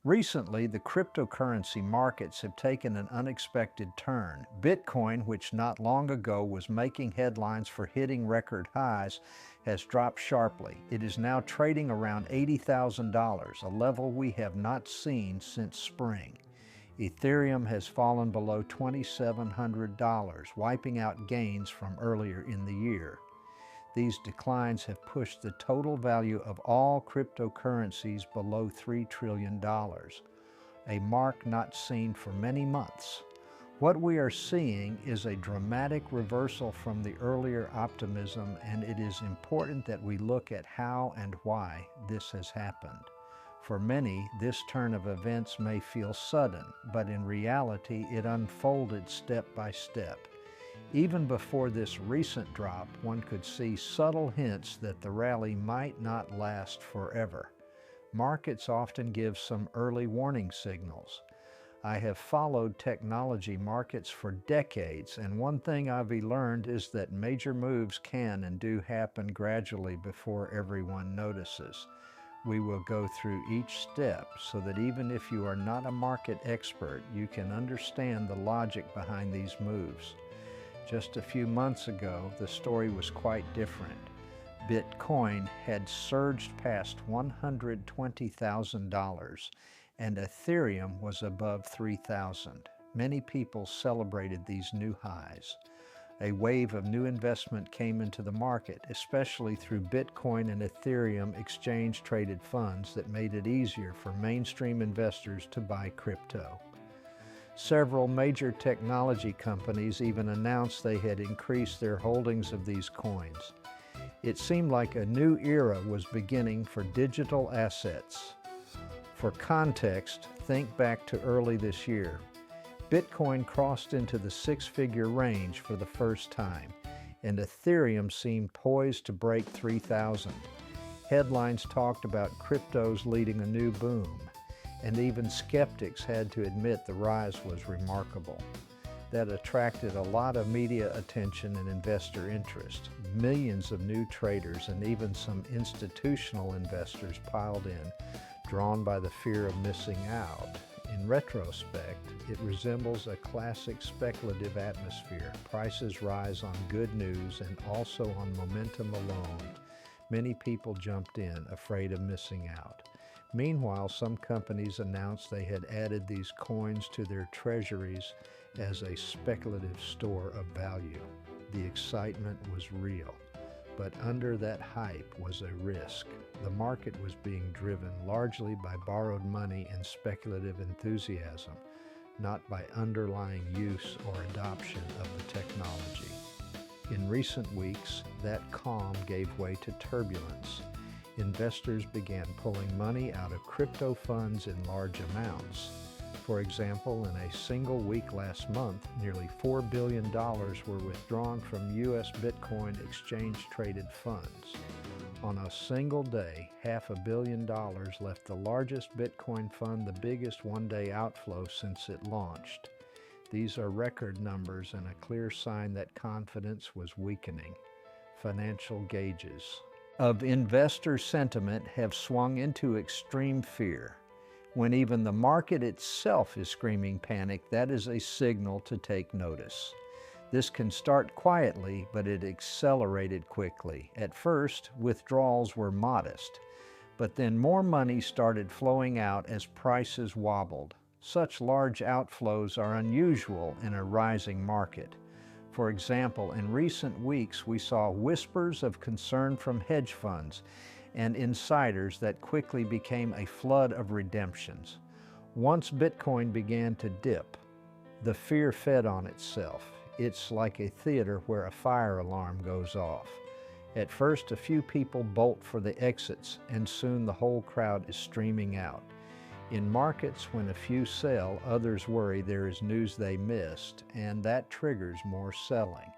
Recently, the cryptocurrency markets have taken an unexpected turn. Bitcoin, which not long ago was making headlines for hitting record highs, has dropped sharply. It is now trading around $80,000, a level we have not seen since spring. Ethereum has fallen below $2,700, wiping out gains from earlier in the year. These declines have pushed the total value of all cryptocurrencies below $3 trillion, a mark not seen for many months. What we are seeing is a dramatic reversal from the earlier optimism, and it is important that we look at how and why this has happened. For many, this turn of events may feel sudden, but in reality, it unfolded step by step. Even before this recent drop, one could see subtle hints that the rally might not last forever. Markets often give some early warning signals. I have followed technology markets for decades, and one thing I've learned is that major moves can and do happen gradually before everyone notices. We will go through each step so that even if you are not a market expert, you can understand the logic behind these moves. Just a few months ago, the story was quite different. Bitcoin had surged past $120,000 and Ethereum was above $3,000. Many people celebrated these new highs. A wave of new investment came into the market, especially through Bitcoin and Ethereum exchange-traded funds that made it easier for mainstream investors to buy crypto. Several major technology companies even announced they had increased their holdings of these coins. It seemed like a new era was beginning for digital assets. For context, think back to early this year. Bitcoin crossed into the six-figure range for the first time, and Ethereum seemed poised to break 3,000. Headlines talked about cryptos leading a new boom, and even skeptics had to admit the rise was remarkable. That attracted a lot of media attention and investor interest. Millions of new traders and even some institutional investors piled in, drawn by the fear of missing out. In retrospect, it resembles a classic speculative atmosphere. Prices rise on good news and also on momentum alone. Many people jumped in, afraid of missing out. Meanwhile, some companies announced they had added these coins to their treasuries as a speculative store of value. The excitement was real, but under that hype was a risk. The market was being driven largely by borrowed money and speculative enthusiasm, not by underlying use or adoption of the technology. In recent weeks, that calm gave way to turbulence. Investors began pulling money out of crypto funds in large amounts. For example, in a single week last month, nearly $4 billion were withdrawn from U.S. Bitcoin exchange-traded funds. On a single day, $500 million left the largest Bitcoin fund the biggest one-day outflow since it launched. These are record numbers and a clear sign that confidence was weakening. Financial gauges of investor sentiment have swung into extreme fear. When even the market itself is screaming panic, that is a signal to take notice. This can start quietly, but it accelerated quickly. At first, withdrawals were modest, but then more money started flowing out as prices wobbled. Such large outflows are unusual in a rising market. For example, in recent weeks, we saw whispers of concern from hedge funds and insiders that quickly became a flood of redemptions. Once Bitcoin began to dip, the fear fed on itself. It's like a theater where a fire alarm goes off. At first, a few people bolt for the exits, and soon the whole crowd is streaming out. In markets, when a few sell, others worry there is news they missed, and that triggers more selling.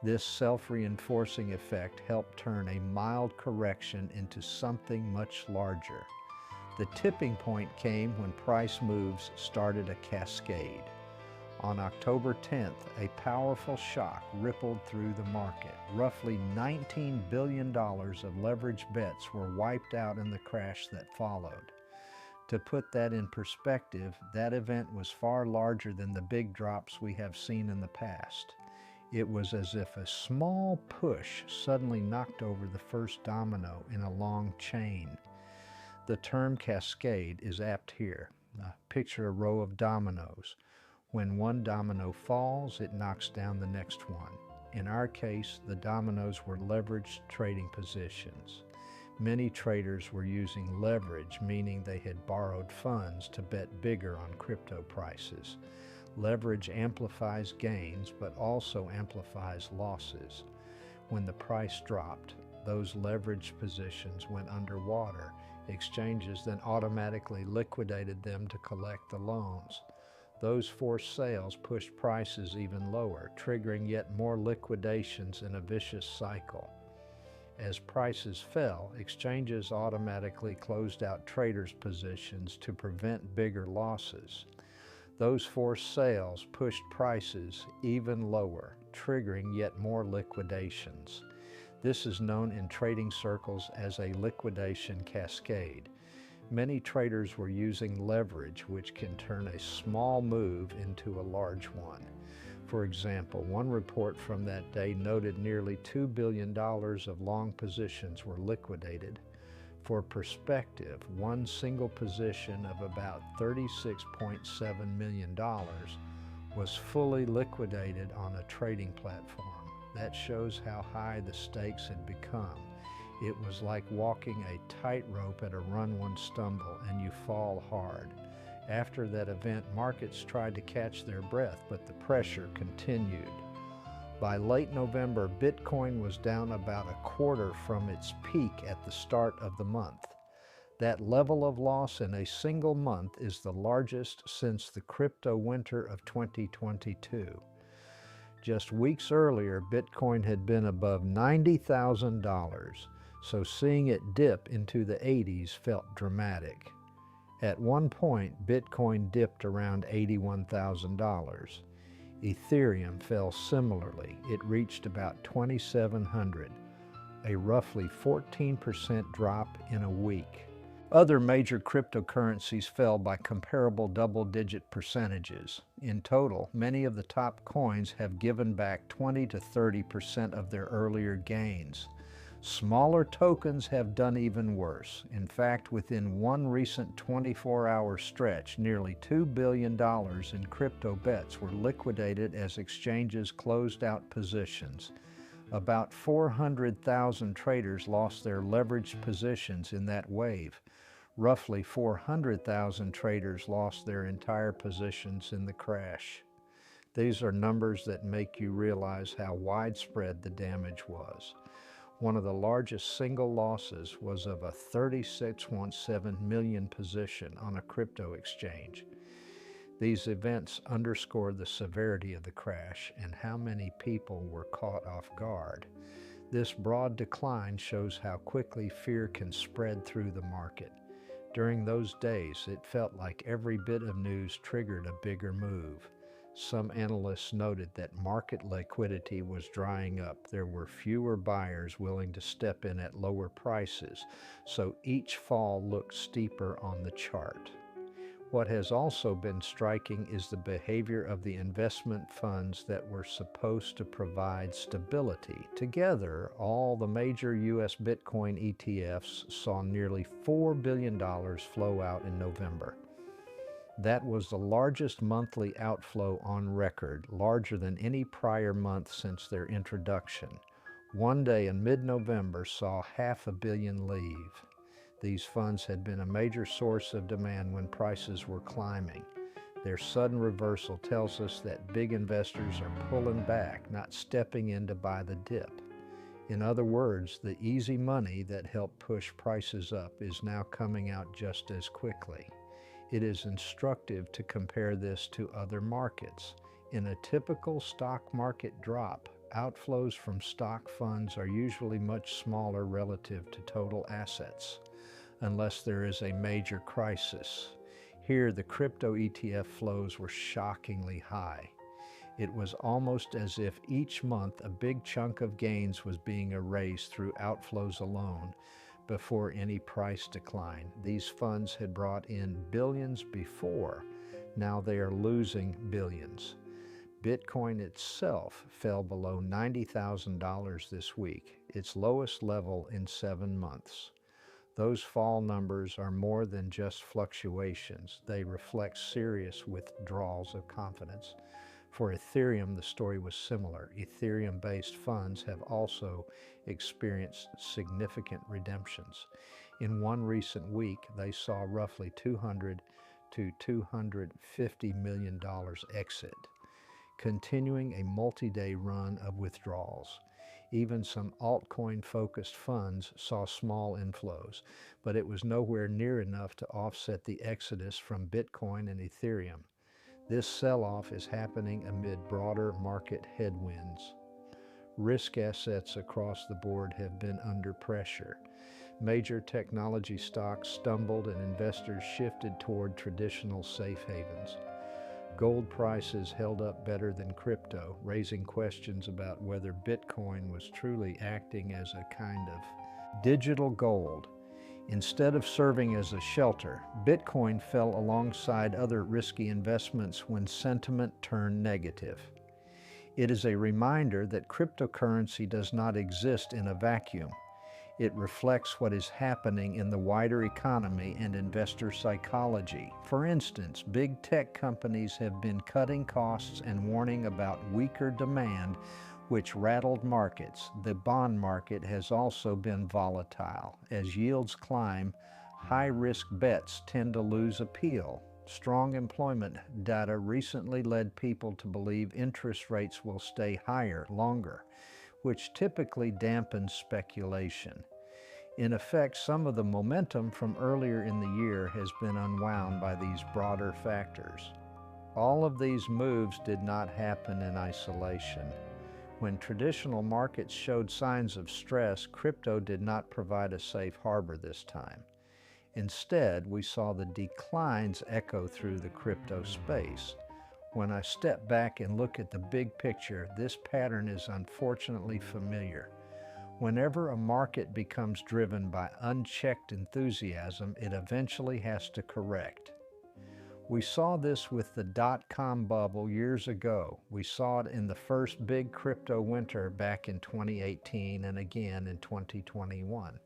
This self-reinforcing effect helped turn a mild correction into something much larger. The tipping point came when price moves started a cascade. On October 10th, a powerful shock rippled through the market. Roughly $19 billion of leveraged bets were wiped out in the crash that followed. To put that in perspective, that event was far larger than the big drops we have seen in the past. It was as if a small push suddenly knocked over the first domino in a long chain. The term cascade is apt here. Picture a row of dominoes. When one domino falls, it knocks down the next one. In our case, the dominoes were leveraged trading positions. Many traders were using leverage, meaning they had borrowed funds to bet bigger on crypto prices. Leverage amplifies gains, but also amplifies losses. When the price dropped, those leveraged positions went underwater. Exchanges then automatically liquidated them to collect the loans. Those forced sales pushed prices even lower, triggering yet more liquidations in a vicious cycle. As prices fell, exchanges automatically closed out traders' positions to prevent bigger losses. Those forced sales pushed prices even lower, triggering yet more liquidations. This is known in trading circles as a liquidation cascade. Many traders were using leverage, which can turn a small move into a large one. For example, one report from that day noted nearly $2 billion of long positions were liquidated. For perspective, one single position of about $36.7 million was fully liquidated on a trading platform. That shows how high the stakes had become. It was like walking a tightrope at a run-one stumble and you fall hard. After that event, markets tried to catch their breath, but the pressure continued. By late November, Bitcoin was down about a quarter from its peak at the start of the month. That level of loss in a single month is the largest since the crypto winter of 2022. Just weeks earlier, Bitcoin had been above $90,000, so seeing it dip into the 80s felt dramatic. At one point, Bitcoin dipped around $81,000. Ethereum fell similarly. It reached about $2,700, a roughly 14% drop in a week. Other major cryptocurrencies fell by comparable double-digit percentages. In total, many of the top coins have given back 20 to 30% of their earlier gains. Smaller tokens have done even worse. In fact, within one recent 24-hour stretch, nearly $2 billion in crypto bets were liquidated as exchanges closed out positions. About 400,000 traders lost their leveraged positions in that wave. Roughly 400,000 traders lost their entire positions in the crash. These are numbers that make you realize how widespread the damage was. One of the largest single losses was of a 36.7 million position on a crypto exchange. These events underscore the severity of the crash and how many people were caught off guard. This broad decline shows how quickly fear can spread through the market. During those days, it felt like every bit of news triggered a bigger move. Some analysts noted that market liquidity was drying up. There were fewer buyers willing to step in at lower prices, so each fall looked steeper on the chart. What has also been striking is the behavior of the investment funds that were supposed to provide stability. Together, all the major U.S. Bitcoin ETFs saw nearly $4 billion flow out in November. That was the largest monthly outflow on record, larger than any prior month since their introduction. One day in mid-November saw $500 million leave. These funds had been a major source of demand when prices were climbing. Their sudden reversal tells us that big investors are pulling back, not stepping in to buy the dip. In other words, the easy money that helped push prices up is now coming out just as quickly. It is instructive to compare this to other markets. In a typical stock market drop, outflows from stock funds are usually much smaller relative to total assets, unless there is a major crisis. Here, the crypto ETF flows were shockingly high. It was almost as if each month a big chunk of gains was being erased through outflows alone. before any price decline. These funds had brought in billions before. Now they are losing billions. Bitcoin itself fell below $90,000 this week, its lowest level in 7 months. Those fall numbers are more than just fluctuations. They reflect serious withdrawals of confidence. For Ethereum, the story was similar. Ethereum-based funds have also experienced significant redemptions. In one recent week, they saw roughly $200 to $250 million exit, continuing a multi-day run of withdrawals. Even some altcoin-focused funds saw small inflows, but it was nowhere near enough to offset the exodus from Bitcoin and Ethereum. This sell-off is happening amid broader market headwinds. Risk assets across the board have been under pressure. Major technology stocks stumbled and investors shifted toward traditional safe havens. Gold prices held up better than crypto, raising questions about whether Bitcoin was truly acting as a kind of digital gold. Instead of serving as a shelter, Bitcoin fell alongside other risky investments when sentiment turned negative. It is a reminder that cryptocurrency does not exist in a vacuum. It reflects what is happening in the wider economy and investor psychology. For instance, big tech companies have been cutting costs and warning about weaker demand, which rattled markets. The bond market has also been volatile. As yields climb, high-risk bets tend to lose appeal. Strong employment data recently led people to believe interest rates will stay higher longer, which typically dampens speculation. In effect, some of the momentum from earlier in the year has been unwound by these broader factors. All of these moves did not happen in isolation. When traditional markets showed signs of stress, crypto did not provide a safe harbor this time. Instead, we saw the declines echo through the crypto space. When I step back and look at the big picture, this pattern is unfortunately familiar. Whenever a market becomes driven by unchecked enthusiasm, it eventually has to correct. We saw this with the dot-com bubble years ago. We saw it in the first big crypto winter back in 2018 and again in 2021.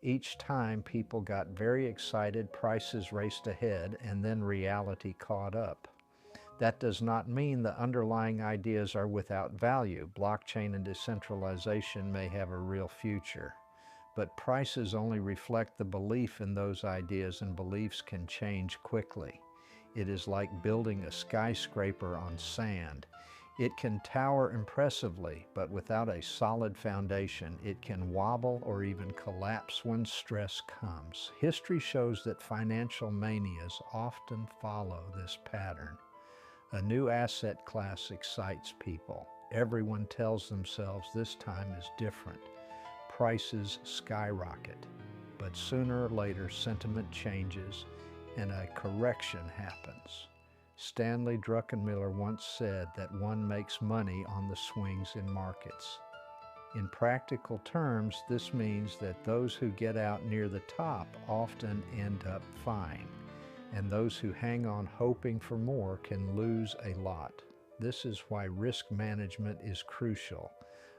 Each time people got very excited, prices raced ahead, and then reality caught up. That does not mean the underlying ideas are without value. Blockchain and decentralization may have a real future, but prices only reflect the belief in those ideas, and beliefs can change quickly. It is like building a skyscraper on sand. It can tower impressively, but without a solid foundation, it can wobble or even collapse when stress comes. History shows that financial manias often follow this pattern. A new asset class excites people. Everyone tells themselves this time is different. Prices skyrocket, but sooner or later sentiment changes and a correction happens. Stanley Druckenmiller once said that one makes money on the swings in markets. In practical terms, this means that those who get out near the top often end up fine, and those who hang on hoping for more can lose a lot. This is why risk management is crucial.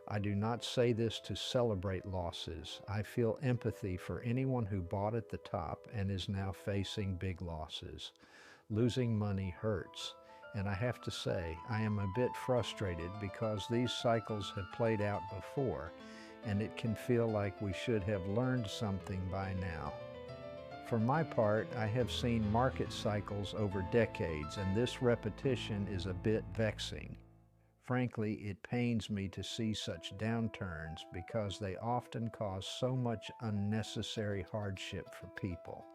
I do not say this to celebrate losses. I feel empathy for anyone who bought at the top and is now facing big losses. Losing money hurts, and I have to say, I am a bit frustrated because these cycles have played out before, and it can feel like we should have learned something by now. For my part, I have seen market cycles over decades, and this repetition is a bit vexing. Frankly, it pains me to see such downturns because they often cause so much unnecessary hardship for people.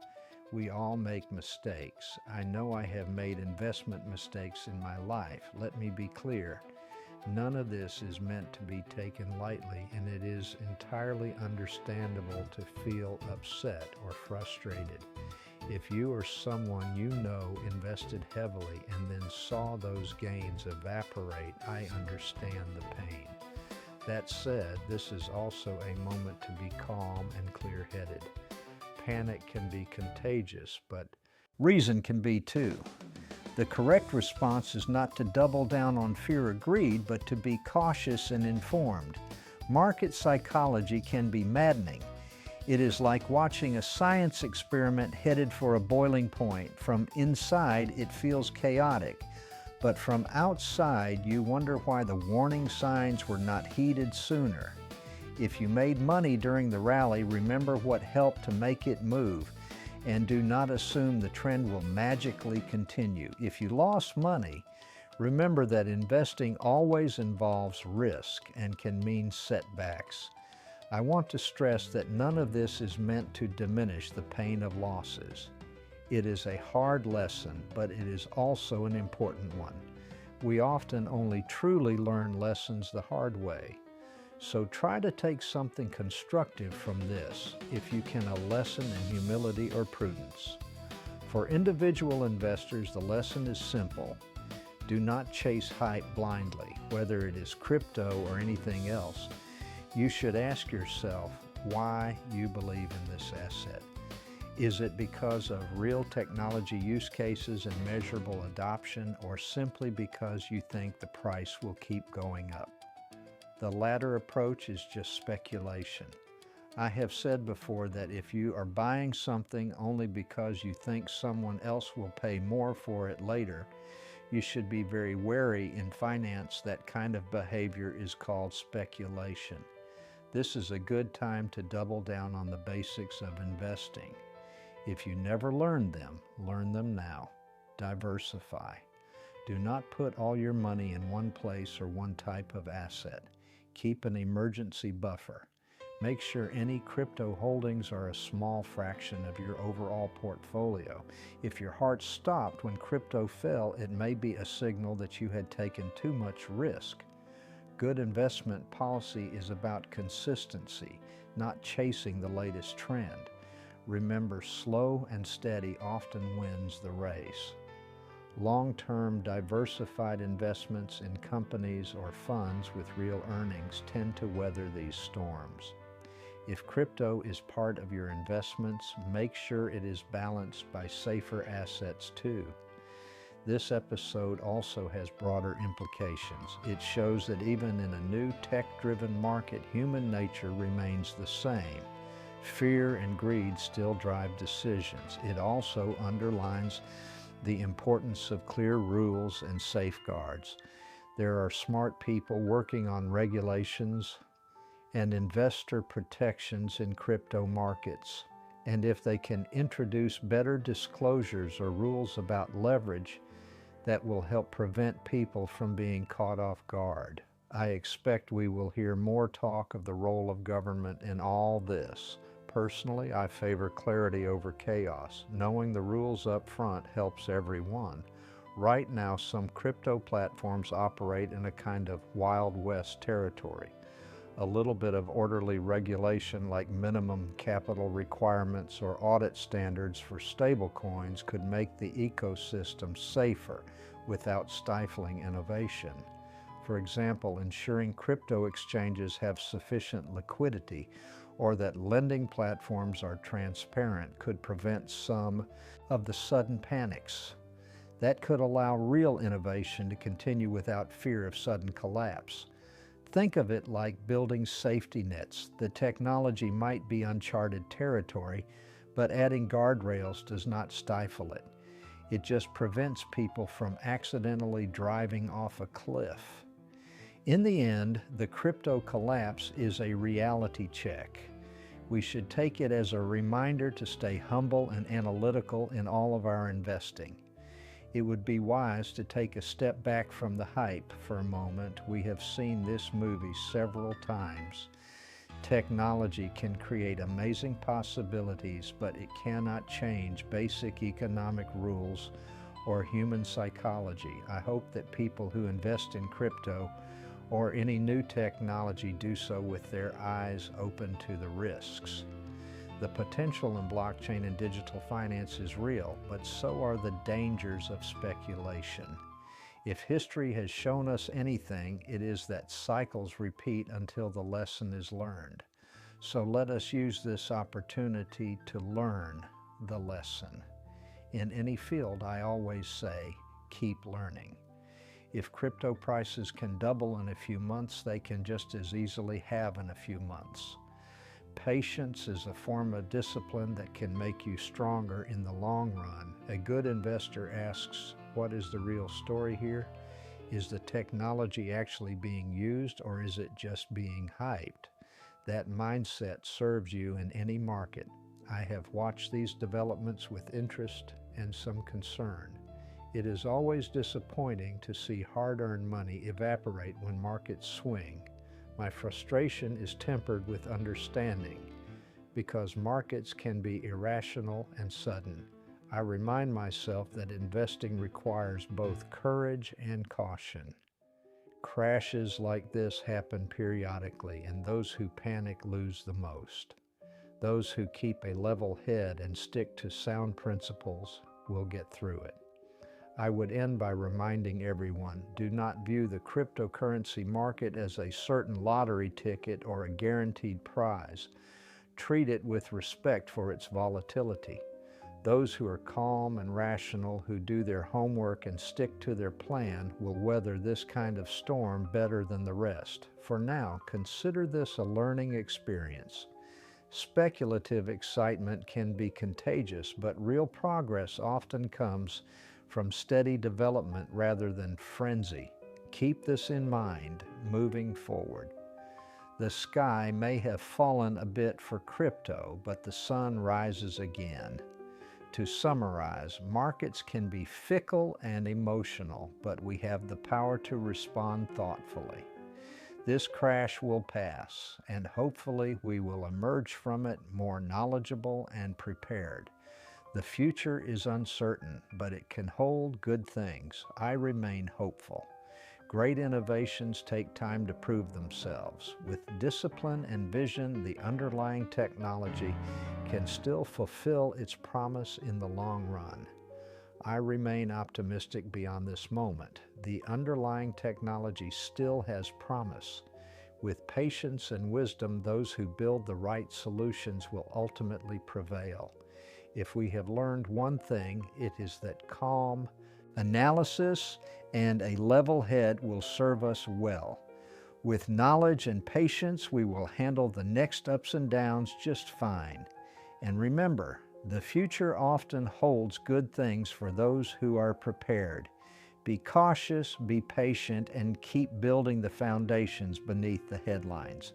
We all make mistakes. I know I have made investment mistakes in my life. Let me be clear. None of this is meant to be taken lightly, and it is entirely understandable to feel upset or frustrated. If you or someone you know invested heavily and then saw those gains evaporate, I understand the pain. That said, this is also a moment to be calm and clear-headed. Panic can be contagious, but reason can be too. The correct response is not to double down on fear or greed, but to be cautious and informed. Market psychology can be maddening. It is like watching a science experiment headed for a boiling point. From inside, it feels chaotic, but from outside, you wonder why the warning signs were not heeded sooner. If you made money during the rally, remember what helped to make it move, and do not assume the trend will magically continue. If you lost money, remember that investing always involves risk and can mean setbacks. I want to stress that none of this is meant to diminish the pain of losses. It is a hard lesson, but it is also an important one. We often only truly learn lessons the hard way. So try to take something constructive from this, if you can, a lesson in humility or prudence. For individual investors, the lesson is simple. Do not chase hype blindly, whether it is crypto or anything else. You should ask yourself why you believe in this asset. Is it because of real technology use cases and measurable adoption, or simply because you think the price will keep going up? The latter approach is just speculation. I have said before that if you are buying something only because you think someone else will pay more for it later, you should be very wary. In finance, that kind of behavior is called speculation. This is a good time to double down on the basics of investing. If you never learned them, learn them now. Diversify. Do not put all your money in one place or one type of asset. Keep an emergency buffer. Make sure any crypto holdings are a small fraction of your overall portfolio. If your heart stopped when crypto fell, it may be a signal that you had taken too much risk. Good investment policy is about consistency, not chasing the latest trend. Remember, slow and steady often wins the race. Long-term diversified investments in companies or funds with real earnings tend to weather these storms. If crypto is part of your investments, make sure it is balanced by safer assets too. This episode also has broader implications. It shows that even in a new tech-driven market, human nature remains the same. Fear and greed still drive decisions. It also underlines the importance of clear rules and safeguards. There are smart people working on regulations and investor protections in crypto markets. And if they can introduce better disclosures or rules about leverage, that will help prevent people from being caught off guard. I expect we will hear more talk of the role of government in all this. Personally, I favor clarity over chaos. Knowing the rules up front helps everyone. Right now, some crypto platforms operate in a kind of Wild West territory. A little bit of orderly regulation like minimum capital requirements or audit standards for stablecoins could make the ecosystem safer without stifling innovation. For example, ensuring crypto exchanges have sufficient liquidity or that lending platforms are transparent could prevent some of the sudden panics. That could allow real innovation to continue without fear of sudden collapse. Think of it like building safety nets. The technology might be uncharted territory, but adding guardrails does not stifle it. It just prevents people from accidentally driving off a cliff. In the end, the crypto collapse is a reality check. We should take it as a reminder to stay humble and analytical in all of our investing. It would be wise to take a step back from the hype for a moment. We have seen this movie several times. Technology can create amazing possibilities, but it cannot change basic economic rules or human psychology. I hope that people who invest in crypto or any new technology do so with their eyes open to the risks. The potential in blockchain and digital finance is real, but so are the dangers of speculation. If history has shown us anything, it is that cycles repeat until the lesson is learned. So let us use this opportunity to learn the lesson. In any field, I always say, keep learning. If crypto prices can double in a few months, they can just as easily halve in a few months. Patience is a form of discipline that can make you stronger in the long run. A good investor asks, what is the real story here? Is the technology actually being used, or is it just being hyped? That mindset serves you in any market. I have watched these developments with interest and some concern. It is always disappointing to see hard-earned money evaporate when markets swing. My frustration is tempered with understanding, because markets can be irrational and sudden. I remind myself that investing requires both courage and caution. Crashes like this happen periodically, and those who panic lose the most. Those who keep a level head and stick to sound principles will get through it. I would end by reminding everyone, do not view the cryptocurrency market as a certain lottery ticket or a guaranteed prize. Treat it with respect for its volatility. Those who are calm and rational, who do their homework and stick to their plan, will weather this kind of storm better than the rest. For now, consider this a learning experience. Speculative excitement can be contagious, but real progress often comes from steady development rather than frenzy. Keep this in mind moving forward. The sky may have fallen a bit for crypto, but the sun rises again. To summarize, markets can be fickle and emotional, but we have the power to respond thoughtfully. This crash will pass, and hopefully we will emerge from it more knowledgeable and prepared. The future is uncertain, but it can hold good things. I remain hopeful. Great innovations take time to prove themselves. With discipline and vision, the underlying technology can still fulfill its promise in the long run. I remain optimistic beyond this moment. The underlying technology still has promise. With patience and wisdom, those who build the right solutions will ultimately prevail. If we have learned one thing, it is that calm analysis and a level head will serve us well. With knowledge and patience, we will handle the next ups and downs just fine. And remember, the future often holds good things for those who are prepared. Be cautious, be patient, and keep building the foundations beneath the headlines.